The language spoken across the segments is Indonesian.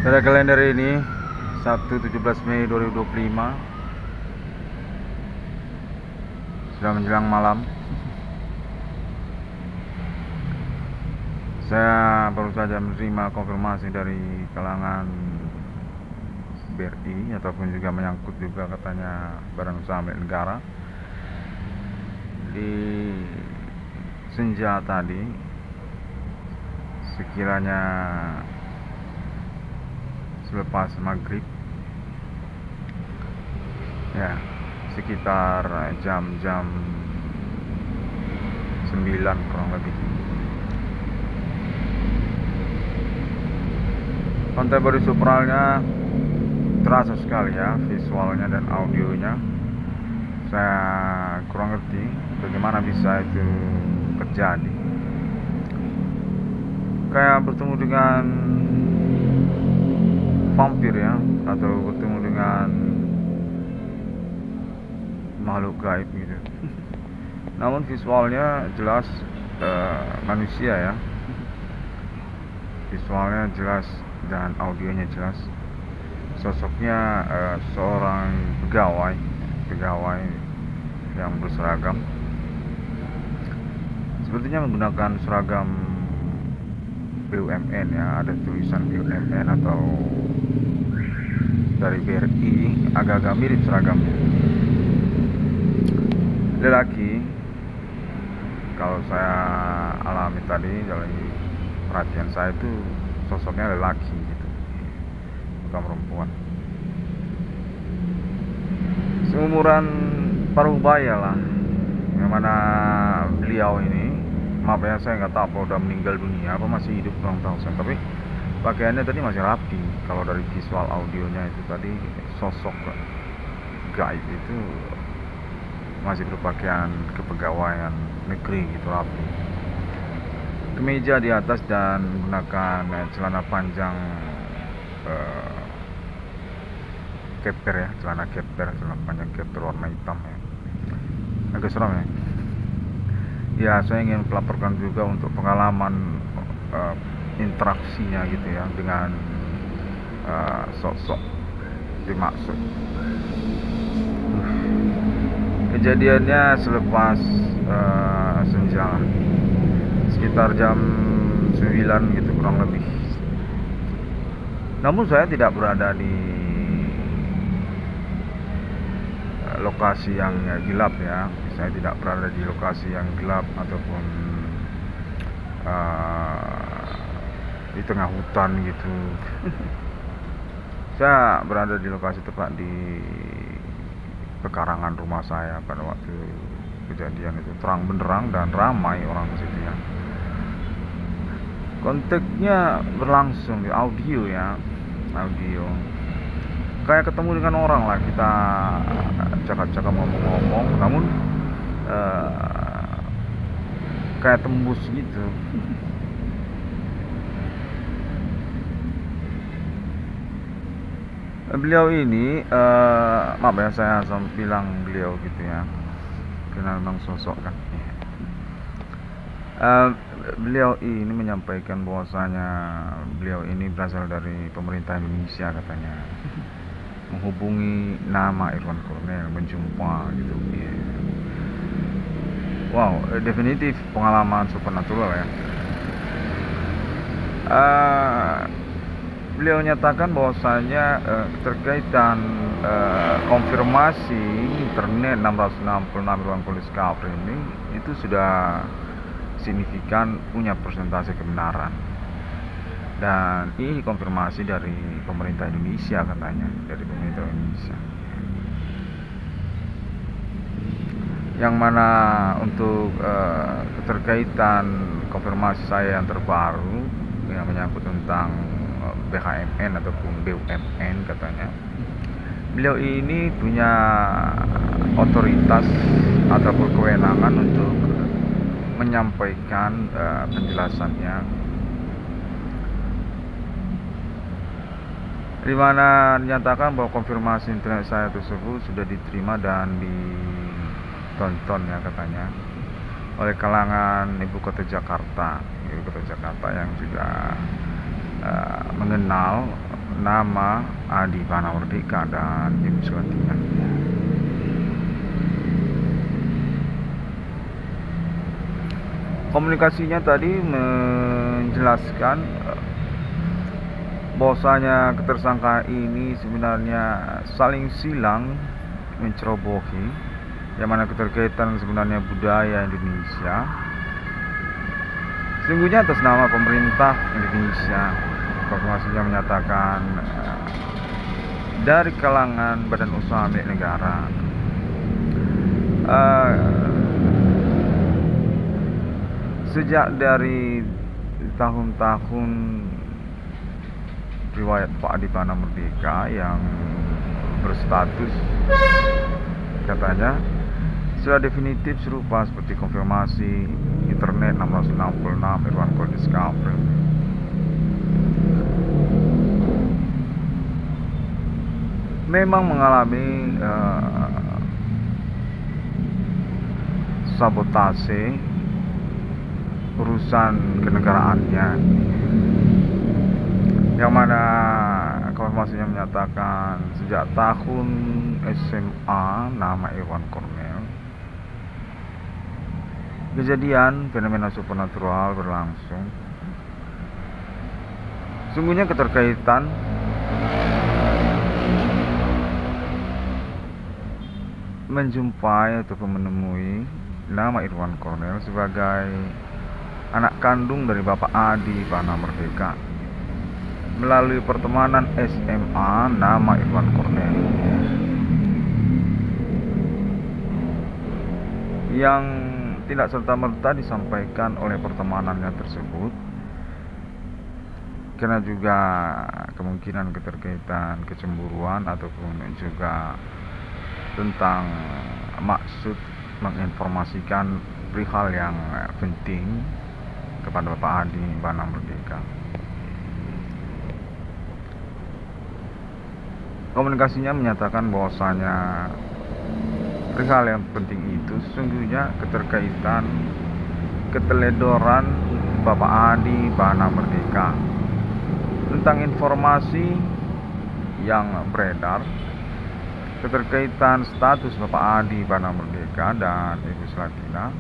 Pada kalender ini Sabtu 17 Mei 2025 sudah menjelang malam. Saya baru saja menerima konfirmasi dari kalangan BRI ataupun juga menyangkut juga katanya badan usaha milik negara. Di senja tadi sekiranya selepas maghrib ya, sekitar jam-jam 9 kurang lebih, Pantai Supralnya terasa sekali ya, visualnya dan audionya. Saya kurang ngerti bagaimana bisa itu terjadi. Kayak bertemu dengan vampir ya, atau bertemu dengan makhluk gaib gitu. Namun visualnya jelas manusia ya, visualnya jelas dan audionya jelas. Sosoknya seorang pegawai yang berseragam, sepertinya menggunakan seragam BUMN ya, ada tulisan BUMN atau dari BRI, agak-agak mirip seragamnya. Lelaki, kalau saya alami tadi dari perhatian saya itu sosoknya lelaki gitu, bukan perempuan. Seumuran Parubaya lah, yang mana beliau ini, maaf ya saya nggak tahu apa udah meninggal dunia apa masih hidup, kurang tahu saya, tapi pakaiannya tadi masih rapi. Kalau dari visual audionya itu tadi, sosok gaib itu masih berpakaian kepegawaian negeri gitu, rapi, kemeja di atas dan menggunakan celana panjang keper ya, celana panjang keper warna hitam ya, agak seram ya. Ya, saya ingin melaporkan juga untuk pengalaman interaksinya gitu ya dengan sosok dimaksud. Kejadiannya selepas senja, sekitar jam 9 gitu kurang lebih. Namun saya tidak berada di lokasi yang gelap ya. Saya tidak berada di lokasi yang gelap ataupun di tengah hutan gitu. Saya berada di lokasi tepat di pekarangan rumah saya pada waktu kejadian itu, terang benderang dan ramai orang di situ ya. Konteksnya berlangsung di audio ya, audio kayak ketemu dengan orang lah, kita cakap-cakap ngomong-ngomong, namun kayak tembus gitu. Beliau ini maaf ya saya bilang beliau gitu ya, karena memang sosok kan. Beliau ini menyampaikan bahwasanya beliau ini berasal dari pemerintah Indonesia katanya, menghubungi nama Irwan Cornel, menjumpa gitu. Wow, definitif pengalaman supernatural ya. Beliau nyatakan bahwasanya keterkaitan konfirmasi internet 666 ruang kulit discovery ini itu sudah signifikan punya persentase kebenaran, dan ini konfirmasi dari pemerintah Indonesia katanya, dari pemerintah Indonesia, yang mana untuk keterkaitan konfirmasi saya yang terbaru yang menyangkut tentang BHMN ataupun BUMN katanya, beliau ini punya otoritas ataupun kewenangan untuk menyampaikan penjelasannya, di mana dinyatakan bahwa konfirmasi internet saya tersebut sudah diterima dan ditonton ya katanya oleh kalangan ibu kota Jakarta yang juga mengenal nama Adi Pana Merdeka dan Ibu Selatina. Komunikasinya tadi menjelaskan bahwasanya ketersangka ini sebenarnya saling silang mencerobohi, yang mana keterkaitan sebenarnya budaya Indonesia sesungguhnya atas nama pemerintah Indonesia. Informasinya menyatakan dari kalangan badan usaha milik negara. Sejak dari tahun-tahun riwayat Pak Adi Pana Merdeka yang berstatus katanya sudah definitif serupa seperti konfirmasi internet 666 Irwan Call Discovery. Memang mengalami sabotase urusan kenegaraannya, yang mana konfirmasinya menyatakan sejak tahun SMA nama Irwan Kornel kejadian fenomena supernatural berlangsung. Sungguhnya keterkaitan menjumpai ataupun menemui nama Irwan Kornel sebagai anak kandung dari Bapak Adi Pana Merdeka melalui pertemanan SMA nama Irwan Kornel, yang tidak serta-merta disampaikan oleh pertemanannya tersebut, karena juga kemungkinan keterkaitan kecemburuan ataupun juga tentang maksud menginformasikan perihal yang penting kepada Bapak Adi Pana Merdeka. Komunikasinya menyatakan bahwasanya perihal yang penting itu sesungguhnya keterkaitan keteledoran Bapak Adi Pana Merdeka tentang informasi yang beredar keterkaitan status Bapak Adi Pana Merdeka dan Ibu Selatina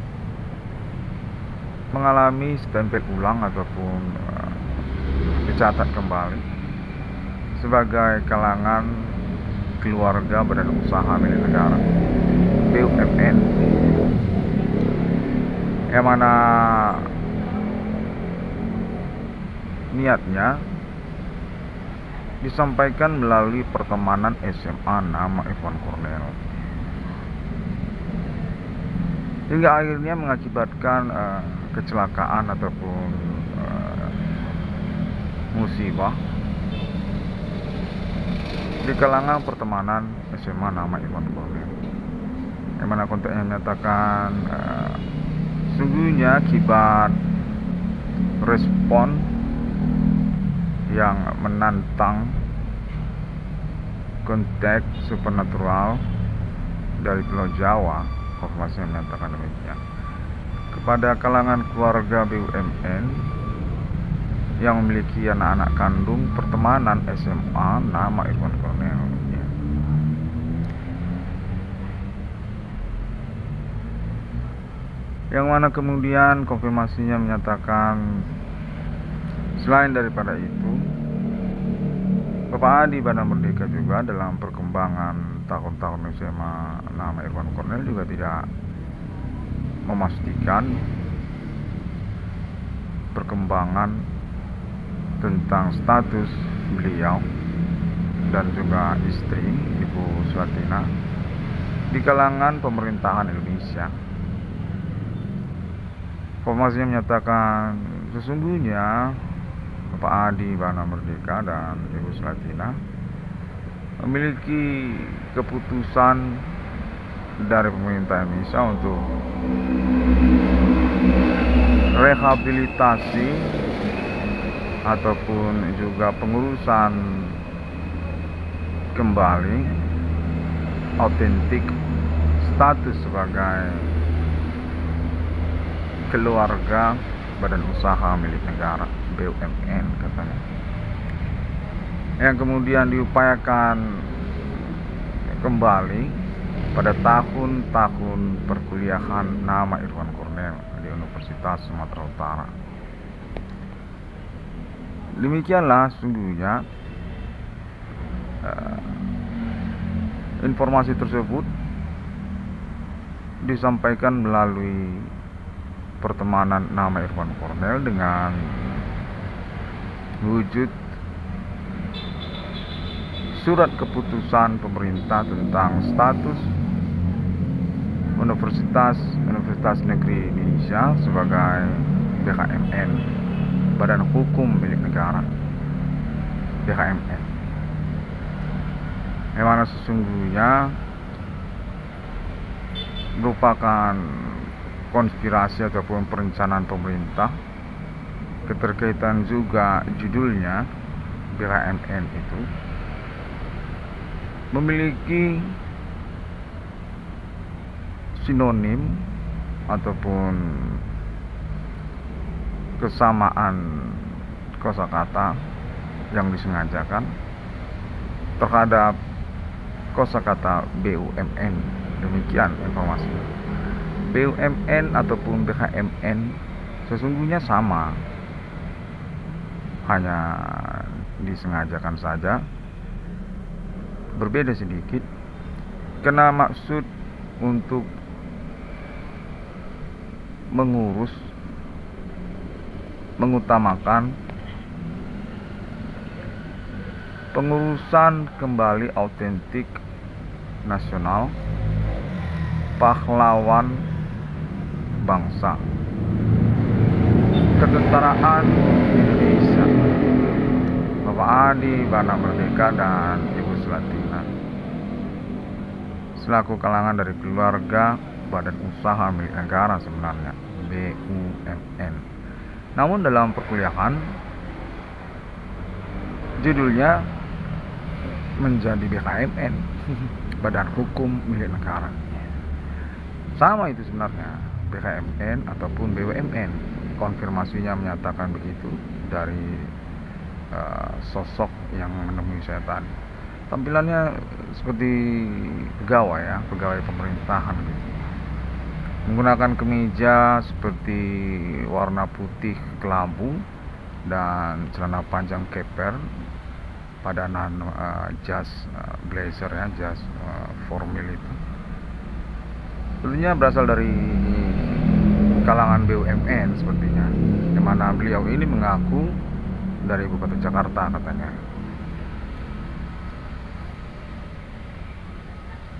mengalami stempel ulang ataupun dicatat kembali sebagai kalangan keluarga badan usaha milik negara BUMN, yang mana niatnya disampaikan melalui pertemanan SMA nama Irwan Kornel, hingga akhirnya mengakibatkan kecelakaan ataupun musibah di kalangan pertemanan SMA nama Irwan Kornel, yang mana konteksnya menyatakan sungguhnya akibat respon yang menantang konteks supernatural dari Pulau Jawa. Konfirmasi menyatakan demikian kepada kalangan keluarga BUMN yang memiliki anak-anak kandung pertemanan SMA nama Irwan Kornel, yang mana kemudian konfirmasinya menyatakan selain daripada itu Bapak Adi Pana Merdeka juga dalam perkembangan tahun-tahun SMA nama Irwan Kornel juga tidak memastikan perkembangan tentang status beliau dan juga istri Ibu Selatina di kalangan pemerintahan Indonesia. Informasinya menyatakan sesungguhnya Bapak Adi Pana Merdeka dan Ibu Selatina memiliki keputusan dari pemerintah Indonesia untuk rehabilitasi ataupun juga pengurusan kembali autentik status sebagai keluarga badan usaha milik negara BUMN katanya. yang kemudian diupayakan kembali pada tahun-tahun perkuliahan nama Irwan Cornel di Universitas Sumatera Utara. Demikianlah sungguhnya informasi tersebut disampaikan melalui pertemanan nama Irwan Cornel dengan wujud surat keputusan pemerintah tentang status Universitas Negeri Indonesia sebagai BKMN, Badan Hukum Milik Negara, BKMN, yang mana sesungguhnya merupakan konspirasi ataupun perencanaan pemerintah. Keterkaitan juga judulnya BKMN itu memiliki sinonim ataupun kesamaan kosakata yang disengajakan terhadap kosakata BUMN. Demikian informasi. BUMN ataupun BKMN sesungguhnya sama, hanya disengajakan saja berbeda sedikit karena maksud untuk mengutamakan pengurusan kembali autentik nasional pahlawan bangsa ketentaraan Indonesia, Bapak Adi Bana Merdeka dan Ibu Sulatina selaku kalangan dari keluarga Badan Usaha Milik Negara, sebenarnya BUMN. Namun dalam perkuliahan judulnya menjadi BKMN, Badan Hukum Milik Negara. Sama itu sebenarnya, BKMN ataupun BUMN. Konfirmasinya menyatakan begitu dari sosok yang menemui saya tadi. Tampilannya seperti pegawai pemerintahan gitu. Menggunakan kemeja seperti warna putih kelabu dan celana panjang keper, padanan jas blazer jas formal itu. Tentunya berasal dari kalangan BUMN sepertinya, di mana beliau ini mengaku dari ibu kota Jakarta katanya.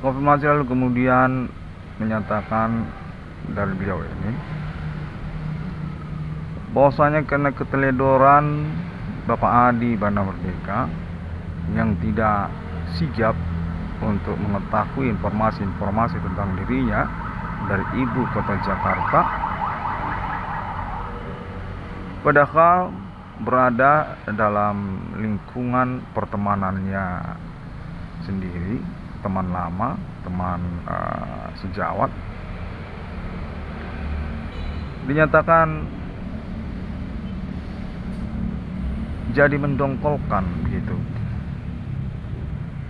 Konfirmasi lalu kemudian menyatakan dari beliau ini bahwasanya karena keteledoran Bapak Adi Bana Merdeka yang tidak sigap untuk mengetahui informasi-informasi tentang dirinya dari ibu kota Jakarta, padahal berada dalam lingkungan pertemanannya sendiri, teman lama, teman sejawat, dinyatakan jadi mendongkolkan begitu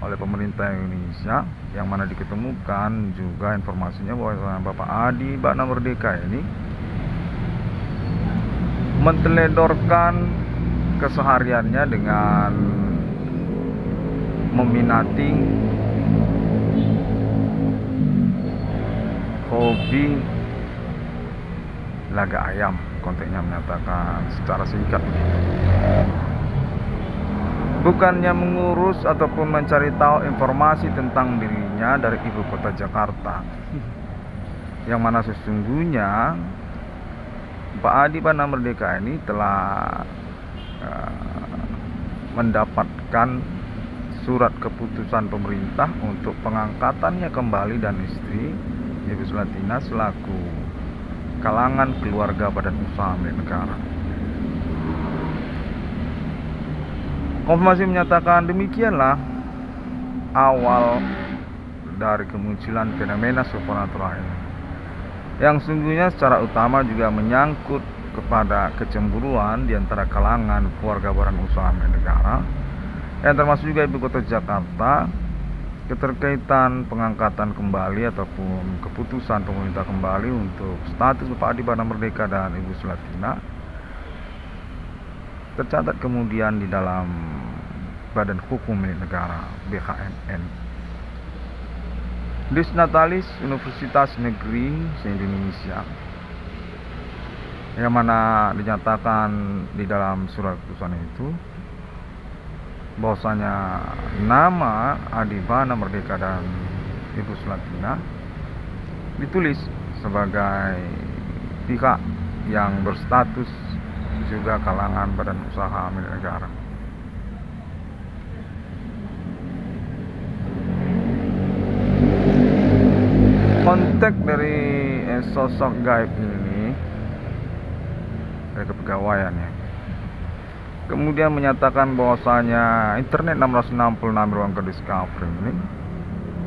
oleh pemerintah Indonesia, yang mana diketemukan juga informasinya bahwa Bapak Adi Bana Merdeka ini menteledorkan kesehariannya dengan meminati hobi laga ayam, konteksnya menyatakan secara singkat begitu. Bukannya mengurus ataupun mencari tahu informasi tentang dirinya dari ibu kota Jakarta, yang mana sesungguhnya Pak Adi Bana Merdeka ini telah mendapatkan surat keputusan pemerintah untuk pengangkatannya kembali dan istri Ibu Sulatina selaku kalangan keluarga Badan Usaha Milik Negara. Konfirmasi menyatakan demikianlah awal dari kemunculan fenomena supernatural ini, yang sungguhnya secara utama juga menyangkut kepada kecemburuan di antara kalangan keluarga Badan Usaha Milik Negara yang termasuk juga Ibu Kota Jakarta, keterkaitan pengangkatan kembali ataupun keputusan pemerintah kembali untuk status Bapak Adi Bana Merdeka dan Ibu Sulatina tercatat kemudian di dalam Badan Hukum Milik Negara BHMN. Deus Natalis Universitas Negeri se-Indonesia, yang mana dinyatakan di dalam surat keputusan itu bahwasanya nama Adi Bana Merdeka dan Ibu Sulatina ditulis sebagai pihak yang berstatus juga kalangan badan usaha milik negara. Konteks dari sosok gaib ini dari kepegawaiannya kemudian menyatakan bahwasanya Internet 666 ruang Discovery ini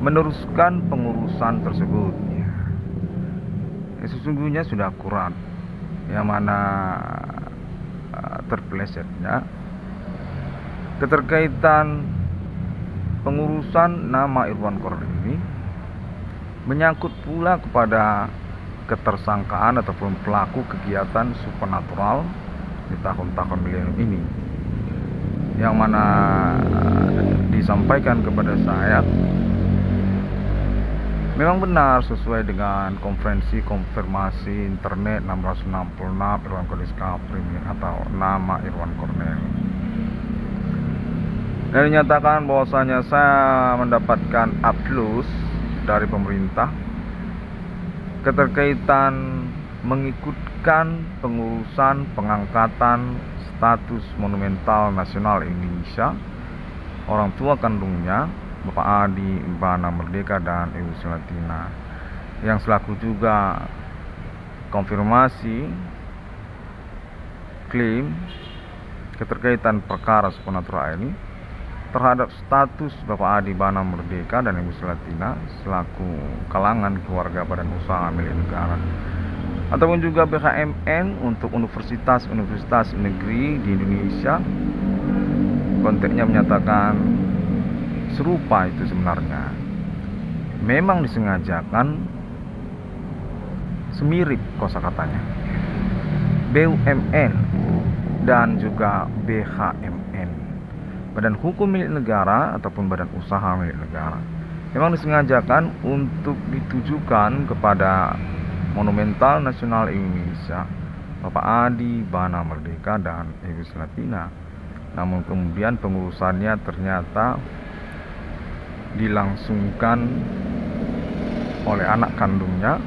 meneruskan pengurusan tersebut. Sesungguhnya sudah akurat, yang mana terpelesetnya keterkaitan pengurusan nama Irwan Kornel ini menyangkut pula kepada ketersangkaan ataupun pelaku kegiatan supernatural di tahun-tahun milenium ini, yang mana disampaikan kepada saya memang benar sesuai dengan konferensi konfirmasi Internet 666 Irwan Discovery atau nama Irwan Kornel. Dan dinyatakan bahwasanya saya mendapatkan upload dari pemerintah keterkaitan mengikutkan pengurusan pengangkatan status monumental nasional Indonesia orang tua kandungnya Bapak Adi Bana Merdeka dan Ibu Sulatina, yang selaku juga konfirmasi klaim keterkaitan perkara supernatural ini terhadap status Bapak Adi Bana Merdeka dan Ibu Sulatina selaku kalangan keluarga badan usaha milik negara, ataupun juga BHMN untuk universitas-universitas negeri di Indonesia. Konteksnya menyatakan serupa itu sebenarnya memang disengajakan semirip kosakatanya BUMN dan juga BHMN, Badan Hukum Milik Negara ataupun Badan Usaha Milik Negara, memang disengajakan untuk ditujukan kepada Monumental Nasional Indonesia Bapak Adi Bana Merdeka dan Ibu Sulatina. Namun kemudian pengurusannya ternyata dilangsungkan oleh anak kandungnya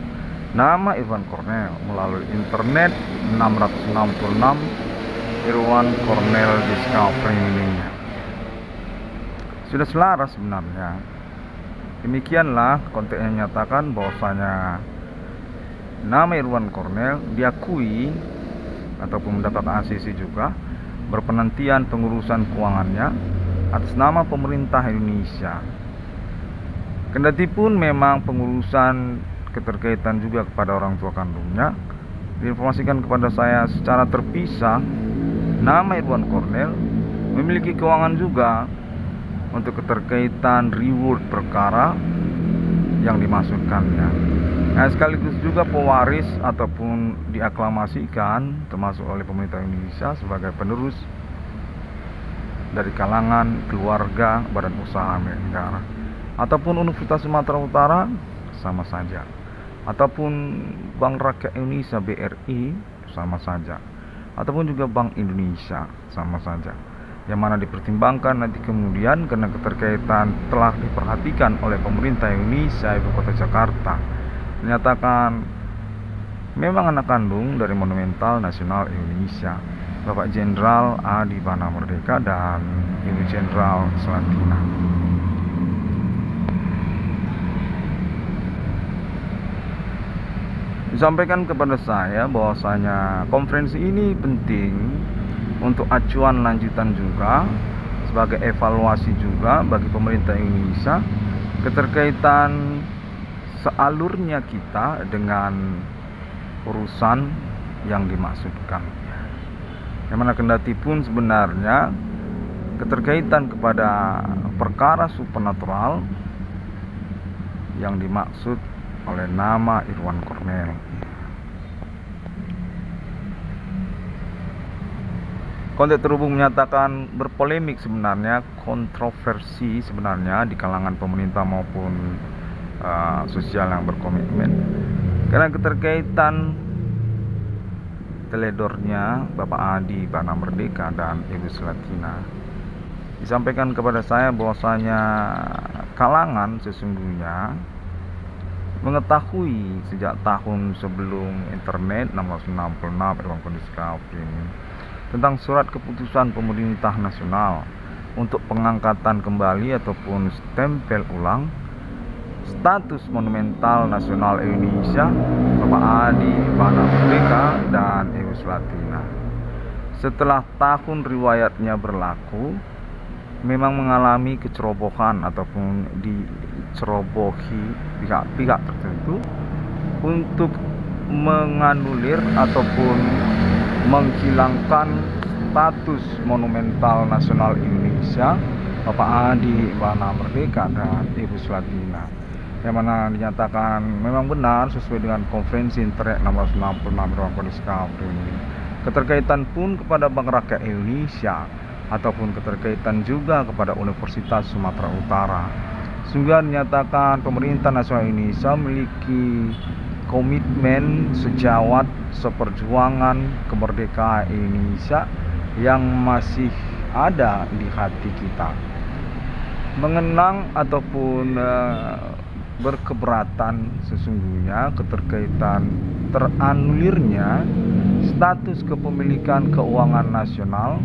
nama Irwan Kornel melalui Internet 666 Irwan Kornel Discovery ini. Sudah selaras sebenarnya. Demikianlah konteksnya menyatakan bahwasanya nama Irwan Kornel diakui ataupun mendapat ACC juga berpenantian pengurusan keuangannya atas nama pemerintah Indonesia. Kendati pun memang pengurusan keterkaitan juga kepada orang tua kandungnya diinformasikan kepada saya secara terpisah, nama Irwan Kornel memiliki keuangan juga untuk keterkaitan reward perkara yang dimaksudkannya. Nah, sekaligus juga pewaris ataupun diaklamasikan termasuk oleh pemerintah Indonesia sebagai penerus dari kalangan keluarga badan usaha milik negara, ataupun Universitas Sumatera Utara sama saja, ataupun Bank Rakyat Indonesia BRI sama saja, ataupun juga Bank Indonesia sama saja, yang mana dipertimbangkan nanti kemudian karena keterkaitan telah diperhatikan oleh pemerintah Indonesia Ibu Kota Jakarta, menyatakan memang anak kandung dari Monumental Nasional Indonesia Bapak Jenderal Adi Bana Merdeka dan Ibu Jenderal Sulatina. Disampaikan kepada saya bahwasanya konferensi ini penting untuk acuan lanjutan juga sebagai evaluasi juga bagi pemerintah Indonesia keterkaitan sealurnya kita dengan urusan yang dimaksudkan. Yang mana kendati pun sebenarnya keterkaitan kepada perkara supernatural yang dimaksud oleh nama Irwan Cornel. Konteks terhubung menyatakan berpolemik sebenarnya, kontroversi sebenarnya di kalangan pemerintah maupun sosial yang berkomitmen, karena keterkaitan teledornya Bapak Adi Bana Merdeka dan Ibu Selatina. Disampaikan kepada saya bahwasanya kalangan sesungguhnya mengetahui sejak tahun sebelum internet 1666 Irwan Kondisi ini tentang surat keputusan pemerintah nasional untuk pengangkatan kembali ataupun stempel ulang status monumental nasional Indonesia Bapak Adi Bana Merdeka dan Ibu Selatina. Setelah tahun riwayatnya berlaku, memang mengalami kecerobohan ataupun dicerobohi pihak-pihak tertentu untuk menganulir ataupun menghilangkan status monumental nasional Indonesia Bapak Adi Bana Merdeka dan Ibu Selatina, yang mana dinyatakan memang benar sesuai dengan Konvensi Internet 1666 Irwan Kondisi ini. Keterkaitan pun kepada Bank Rakyat Indonesia ataupun keterkaitan juga kepada Universitas Sumatera Utara. Sehingga dinyatakan pemerintah nasional Indonesia memiliki komitmen sejawat seperjuangan kemerdekaan Indonesia yang masih ada di hati kita. Mengenang ataupun berkeberatan sesungguhnya keterkaitan teranulirnya status kepemilikan keuangan nasional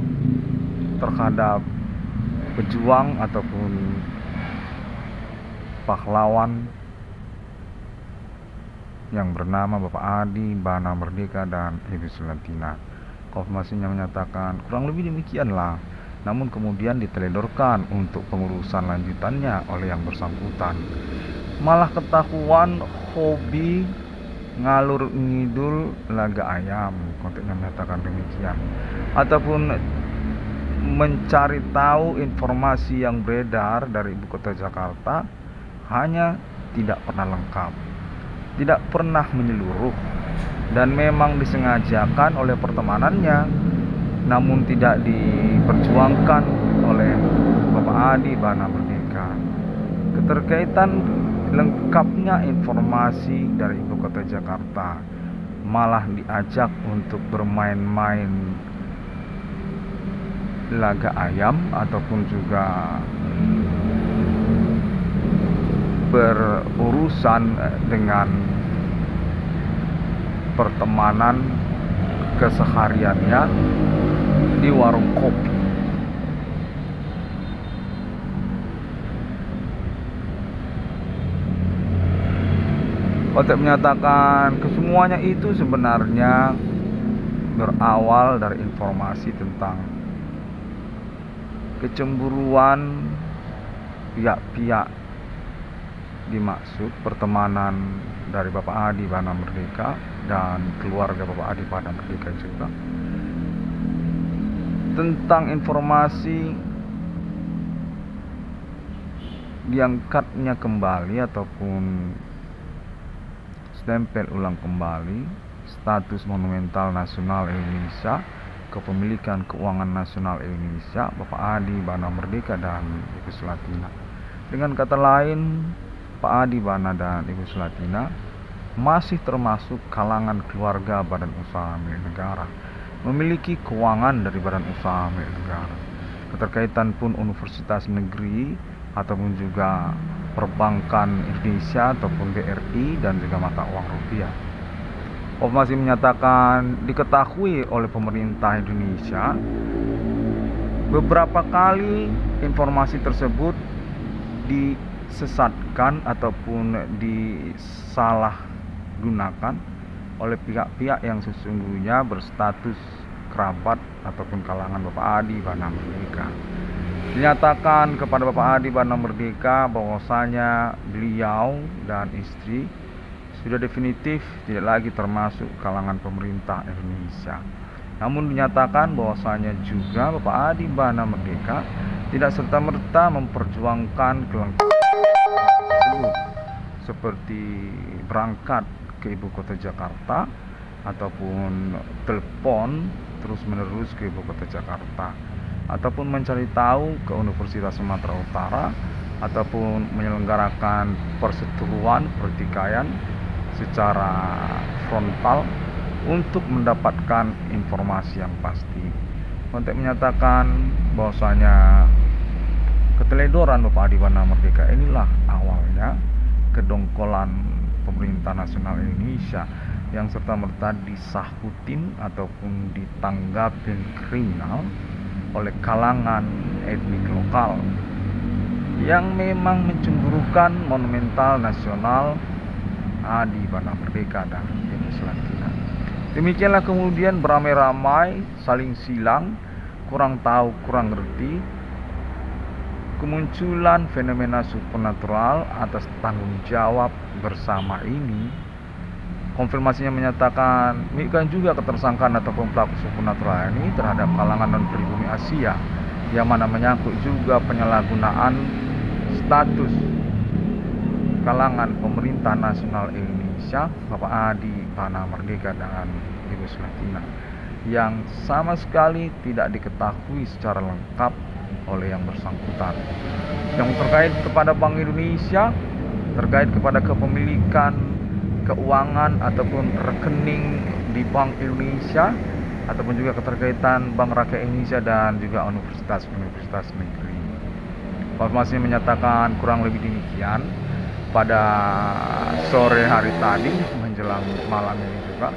terhadap pejuang ataupun pahlawan yang bernama Bapak Adi Bana Merdeka dan Ibu Selatina. Konfirmasinya menyatakan kurang lebih demikianlah, namun kemudian diteledorkan untuk pengurusan lanjutannya oleh yang bersangkutan. Malah ketahuan hobi ngalur ngidul laga ayam, konteksnya menyatakan demikian, ataupun mencari tahu informasi yang beredar dari ibu kota Jakarta hanya tidak pernah lengkap, tidak pernah menyeluruh, dan memang disengajakan oleh pertemanannya, namun tidak diperjuangkan oleh Bapak Adi Bana Merdeka. Keterkaitan lengkapnya informasi dari ibu kota Jakarta malah diajak untuk bermain-main laga ayam ataupun juga berurusan dengan pertemanan kesehariannya di warung kopi. Konteks menyatakan kesemuanya itu sebenarnya berawal dari informasi tentang kecemburuan pihak-pihak dimaksud pertemanan dari Bapak Adi Bana Merdeka dan keluarga Bapak Adi Bana Merdeka juga, tentang informasi diangkatnya kembali ataupun stempel ulang kembali status monumental nasional Indonesia, kepemilikan keuangan nasional Indonesia Bapak Adi Bana Merdeka dan Ibu Selatina. Dengan kata lain, Pak Adi Bana dan Ibu Selatina masih termasuk kalangan keluarga badan usaha milik negara, memiliki keuangan dari badan usaha milik negara. Keterkaitan pun universitas negeri ataupun juga perbankan Indonesia ataupun BRI dan juga mata uang rupiah. Masih menyatakan diketahui oleh pemerintah Indonesia beberapa kali informasi tersebut disesatkan ataupun disalahgunakan oleh pihak-pihak yang sesungguhnya berstatus kerabat ataupun kalangan Bapak Adi Bana Merdeka. Dinyatakan kepada Bapak Adi Bana Merdeka bahwasanya beliau dan istri sudah definitif tidak lagi termasuk kalangan pemerintah Indonesia. Namun dinyatakan bahwasanya juga Bapak Adi Bana Merdeka tidak serta-merta memperjuangkan kelengkapan tersebut, seperti berangkat ke ibu kota Jakarta ataupun telepon terus-menerus ke ibu kota Jakarta, ataupun mencari tahu ke Universitas Sumatera Utara, ataupun menyelenggarakan perseteruan pertikaian secara frontal untuk mendapatkan informasi yang pasti. Untuk menyatakan bahwasanya keteledoran Bapak Adi Bana Merdeka inilah awalnya kedongkolan pemerintah nasional Indonesia yang serta-merta disahutin ataupun ditanggapin kriminal oleh kalangan etnik lokal yang memang mencemburukan monumental nasional Adi Bana Merdeka dan Ibu Selatina. Demikianlah kemudian beramai-ramai saling silang, kurang tahu kurang ngerti, kemunculan fenomena supernatural atas tanggung jawab bersama ini. Konfirmasinya menyatakan demikian juga ketersangkaan ataupun pelaku supernatural ini terhadap kalangan non-pribumi Asia, yang mana menyangkut juga penyalahgunaan status kalangan pemerintah nasional Indonesia Bapak Adi Bana Merdeka dan Ibu Selatina, yang sama sekali tidak diketahui secara lengkap oleh yang bersangkutan. Yang terkait kepada Bank Indonesia, terkait kepada kepemilikan keuangan ataupun rekening di Bank Indonesia, ataupun juga keterkaitan Bank Rakyat Indonesia dan juga universitas-universitas negeri. Informasi menyatakan kurang lebih demikian pada sore hari tadi menjelang malam ini juga.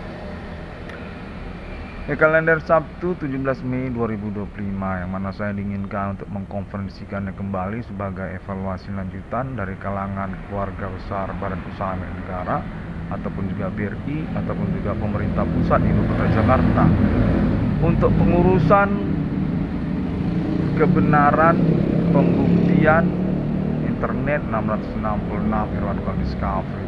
Di kalender Sabtu 17 Mei 2025, yang mana saya diinginkan untuk mengkonferensikannya kembali sebagai evaluasi lanjutan dari kalangan keluarga besar Badan Usaha Milik Negara ataupun juga BRI ataupun juga pemerintah pusat Ibu Kota Jakarta untuk pengurusan kebenaran pembuktian internet 666 Irwan Discovery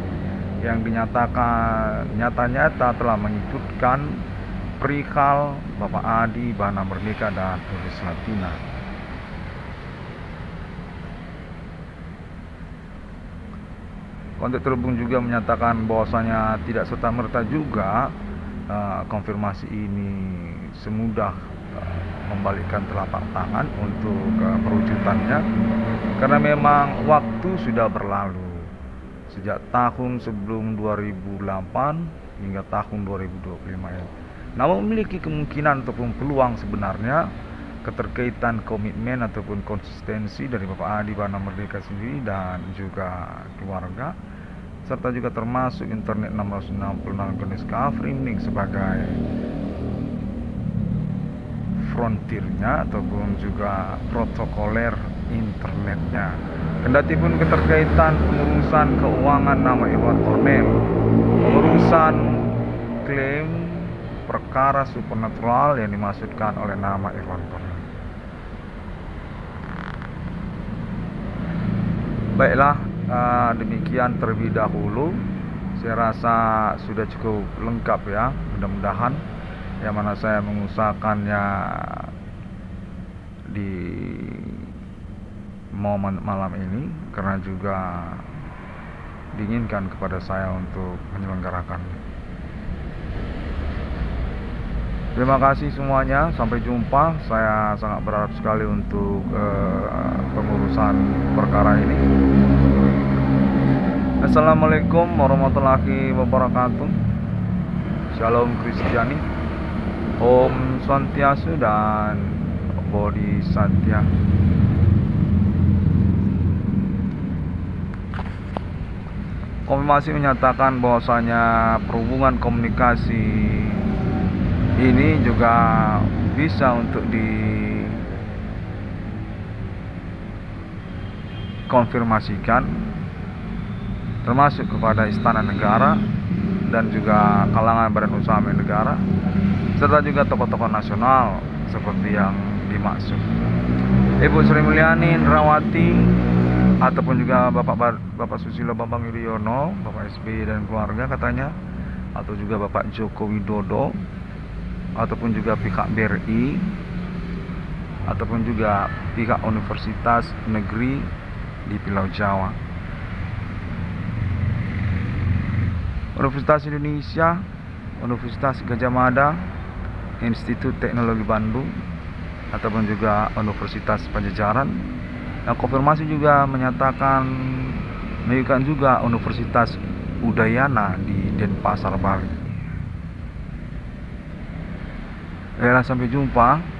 yang dinyatakan nyata-nyata telah mengikutkan perihal Bapak Adi Bana Merdeka dan Ibu Selatina. Untuk terhubung juga menyatakan bahwasanya tidak serta-merta juga konfirmasi ini semudah membalikkan telapak tangan untuk perwujudannya, karena memang waktu sudah berlalu sejak tahun sebelum 2008 hingga tahun 2025 ini. Namun memiliki kemungkinan ataupun peluang sebenarnya keterkaitan komitmen ataupun konsistensi dari Bapak Adi Bana Merdeka sendiri dan juga keluarga, serta juga termasuk internet 666 Discovery ini sebagai frontirnya ataupun juga protokoler internetnya. Kendati pun keterkaitan pengurusan keuangan nama Irwan Cornel, pengurusan klaim perkara supernatural yang dimaksudkan oleh nama Irwan Cornel. Baiklah, demikian terlebih dahulu. Saya rasa sudah cukup lengkap ya, mudah-mudahan, yang mana saya mengusahakannya di momen malam ini karena juga diinginkan kepada saya untuk menyelenggarakan. Terima kasih semuanya, sampai jumpa. Saya sangat berharap sekali untuk pengurusan perkara ini. Assalamualaikum warahmatullahi wabarakatuh. Shalom Kristiani, Om Swastiastu dan Bodhisattva. Konfirmasi menyatakan bahwasanya perhubungan komunikasi ini juga bisa untuk dikonfirmasikan termasuk kepada Istana Negara dan juga kalangan Badan Usaha Milik Negara serta juga tokoh-tokoh nasional seperti yang dimaksud. Ibu Sri Mulyani Indrawati ataupun juga Bapak Susilo Bambang Yudhoyono, Bapak SBY dan keluarga katanya, atau juga Bapak Joko Widodo ataupun juga pihak BRI ataupun juga pihak Universitas Negeri di Pulau Jawa. Universitas Indonesia, Universitas Gadjah Mada, Institut Teknologi Bandung, ataupun juga Universitas Pajajaran. Nah, konfirmasi juga menunjukkan juga Universitas Udayana di Denpasar, Bali. Sampai jumpa.